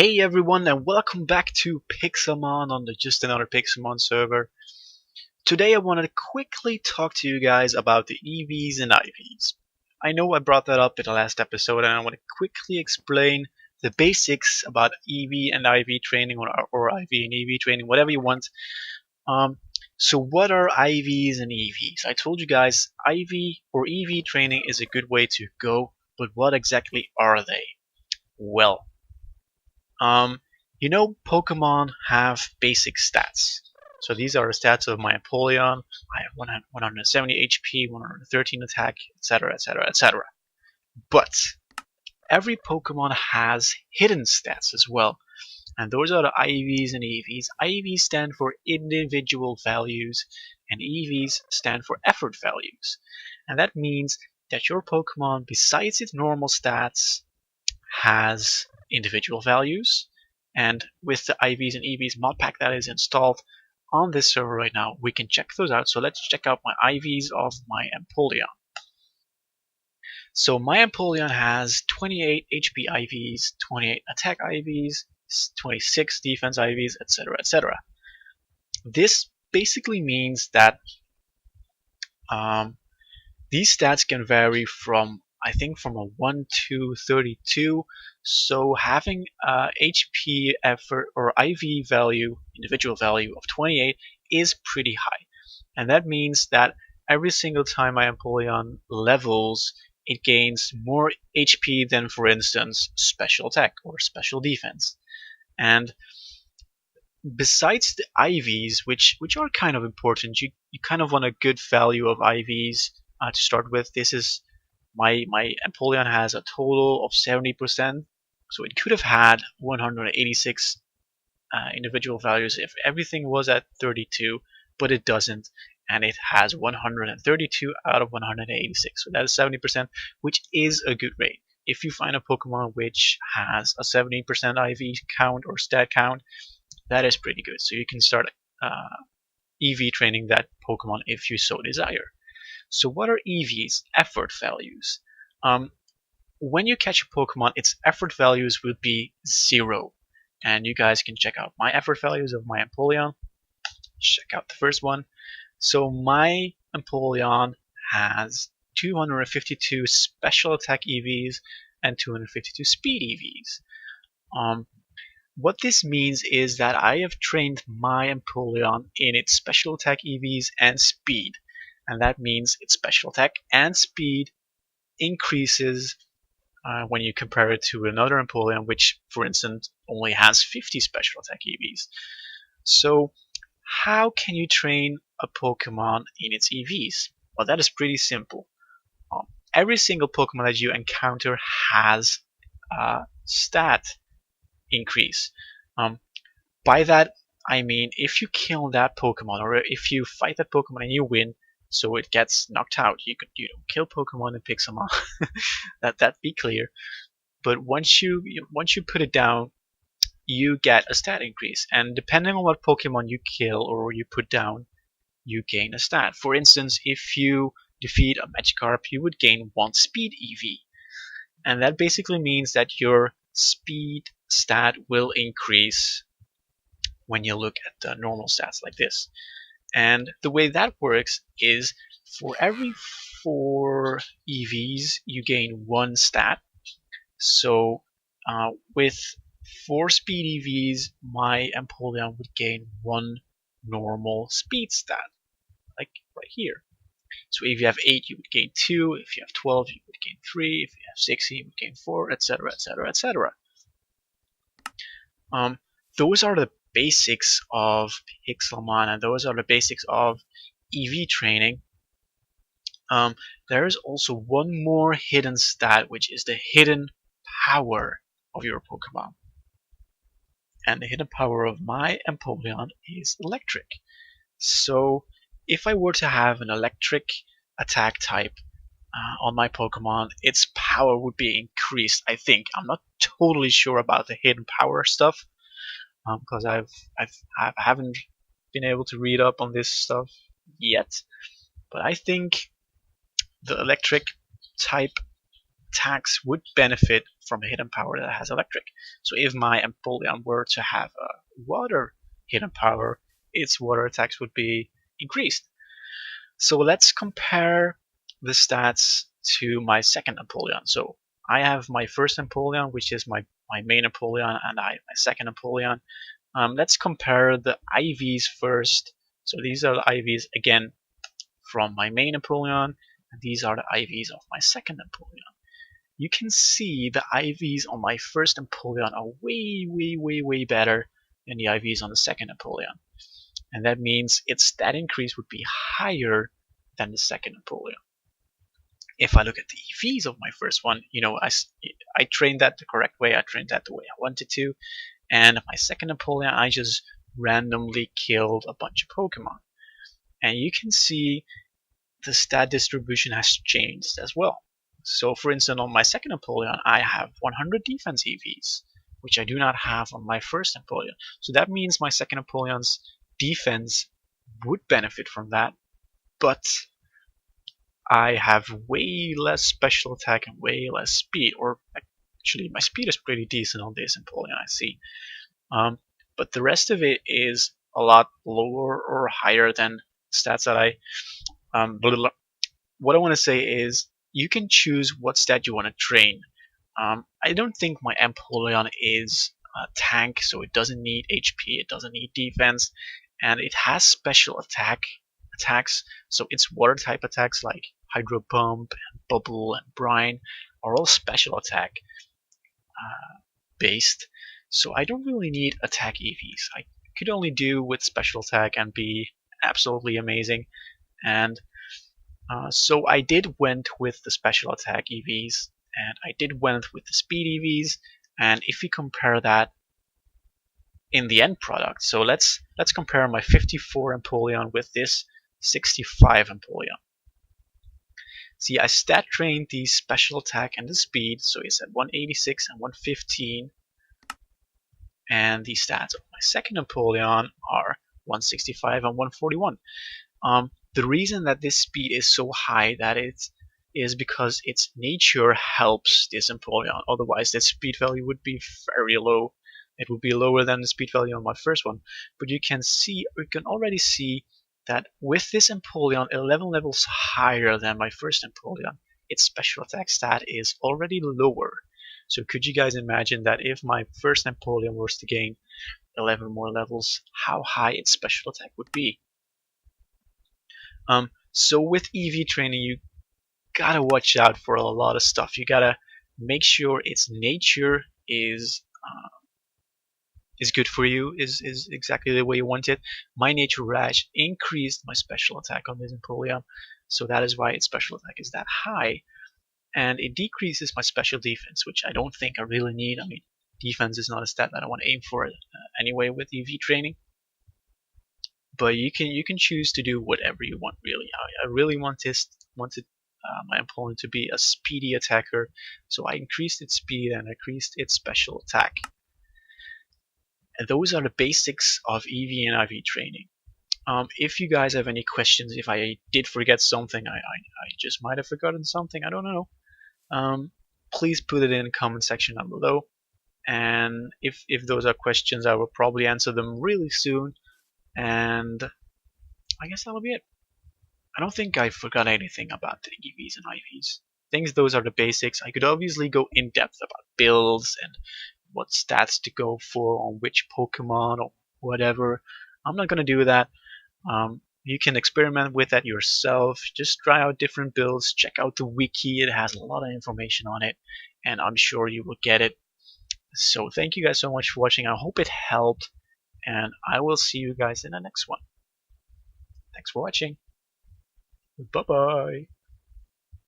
Hey everyone, and welcome back to Pixelmon on the Just Another Pixelmon server. Today I wanted to quickly talk to you guys about the EVs and IVs. I know I brought that up in the last episode, and I want to quickly explain the basics about EV and IV training, or IV and EV training, whatever you want. So what are IVs and EVs? I told you guys IV or EV training is a good way to go, but what exactly are they? Well, Pokemon have basic stats. So these are the stats of my Empoleon. I have 170 HP, 113 attack, etc., etc., etc. But every Pokemon has hidden stats as well. And those are the IVs and EVs. IVs stand for individual values, and EVs stand for effort values. And that means that your Pokemon, besides its normal stats, has individual values. And with the IVs and EVs mod pack that is installed on this server right now, we can check those out. So let's check out my IVs of my Empoleon. So my Empoleon has 28 HP IVs, 28 attack IVs, 26 defense IVs, etc., etc. This basically means that these stats can vary from, I think, from a 1 to 32. So having HP effort or IV value, individual value of 28 is pretty high. And that means that every single time my Empoleon levels, it gains more HP than, for instance, special attack or special defense. And besides the IVs, which are kind of important, you kind of want a good value of IVs to start with. This is my Empoleon has a total of 70%, so it could have had 186 individual values if everything was at 32, but it doesn't, and it has 132 out of 186, so that is 70%, which is a good rate. If you find a Pokemon which has a 70% IV count or stat count, that is pretty good. So you can start EV training that Pokemon if you so desire. So what are EVs? Effort values. When you catch a Pokemon, its effort values will be 0. And you guys can check out my effort values of my Empoleon. Check out the first one. So my Empoleon has 252 special attack EVs and 252 speed EVs. What this means is that I have trained my Empoleon in its special attack EVs and speed. And that means its special attack and speed increases when you compare it to another Empoleon, which, for instance, only has 50 special attack EVs. So how can you train a Pokemon in its EVs? Well, that is pretty simple. Every single Pokemon that you encounter has a stat increase. By that, I mean if you kill that Pokemon, or if you fight that Pokemon and you win, so it gets knocked out. You don't kill Pokemon in Pixelmon. that be clear. But once you put it down, you get a stat increase, and depending on what Pokemon you kill or you put down, you gain a stat. For instance, if you defeat a Magikarp, you would gain 1 speed EV, and that basically means that your speed stat will increase when you look at the normal stats like this. And the way that works is for every 4 EVs, you gain 1 stat. So with 4 speed EVs, my Empoleon would gain 1 normal speed stat, like right here. So if you have 8, you would gain 2. If you have 12, you would gain 3. If you have 16, you would gain 4, etc., etc., etc. Those are the basics of Pixelmon, and those are the basics of EV training. There is also one more hidden stat, which is the hidden power of your Pokemon. And the hidden power of my Empoleon is electric. So if I were to have an electric attack type on my Pokemon, its power would be increased, I think. I'm not totally sure about the hidden power stuff, because I haven't been able to read up on this stuff yet, but I think the electric type attacks would benefit from a hidden power that has electric. So if my Empoleon were to have a water hidden power, its water attacks would be increased. So let's compare the stats to my second Empoleon. So I have my first Empoleon, which is my main Empoleon, and I have my second Empoleon. Let's compare the IVs first. So these are the IVs again from my main Empoleon, and these are the IVs of my second Empoleon. You can see the IVs on my first Empoleon are way better than the IVs on the second Empoleon. And that means its stat increase would be higher than the second Empoleon. If I look at the EVs of my first one, I trained that the correct way. I trained that the way I wanted to. And my second Empoleon, I just randomly killed a bunch of Pokemon. And you can see the stat distribution has changed as well. So for instance, on my second Empoleon, I have 100 defense EVs, which I do not have on my first Empoleon. So that means my second Empoleon's defense would benefit from that, but I have way less special attack and way less speed, or actually my speed is pretty decent on this Empoleon, I see. But the rest of it is a lot lower or higher than stats that I what I want to say is you can choose what stat you want to train. I don't think my Empoleon is a tank, so it doesn't need HP, it doesn't need defense, and it has special attacks. So its water type attacks like Hydro Pump and Bubble and Brine are all special attack based. So I don't really need attack EVs. I could only do with special attack and be absolutely amazing. And so I did went with the special attack EVs, and I did went with the speed EVs. And if we compare that in the end product, so let's compare my 54 Empoleon with this 65 Empoleon. See, I stat trained the special attack and the speed, so it's at 186 and 115. And the stats of my second Empoleon are 165 and 141. The reason that this speed is so high is because its nature helps this Empoleon. Otherwise, the speed value would be very low. It would be lower than the speed value on my first one. But you can already see that with this Empoleon 11 levels higher than my first Empoleon, its special attack stat is already lower. So could you guys imagine that if my first Empoleon was to gain 11 more levels, how high its special attack would be? So with EV training, you gotta watch out for a lot of stuff. You gotta make sure its nature is good for you, is exactly the way you want it. My nature rash increased my special attack on this Empoleon, so that is why its special attack is that high. And it decreases my special defense, which I don't think I really need. I mean, defense is not a stat that I want to aim for anyway with EV training. But you can choose to do whatever you want, really. I really wanted my Empoleon to be a speedy attacker, so I increased its speed and increased its special attack. And those are the basics of EV and IV training. If you guys have any questions, if I did forget something, I just might have forgotten something, I don't know. Please put it in the comment section down below. And if those are questions, I will probably answer them really soon. And I guess that'll be it. I don't think I forgot anything about the EVs and IVs. I think those are the basics. I could obviously go in depth about builds and what stats to go for on which Pokemon or whatever. I'm not gonna do that. You can experiment with that yourself. Just try out different builds. Check out the wiki. It has a lot of information on it, and I'm sure you will get it. So thank you guys so much for watching. I hope it helped, and I will see you guys in the next one. Thanks for watching. Bye bye.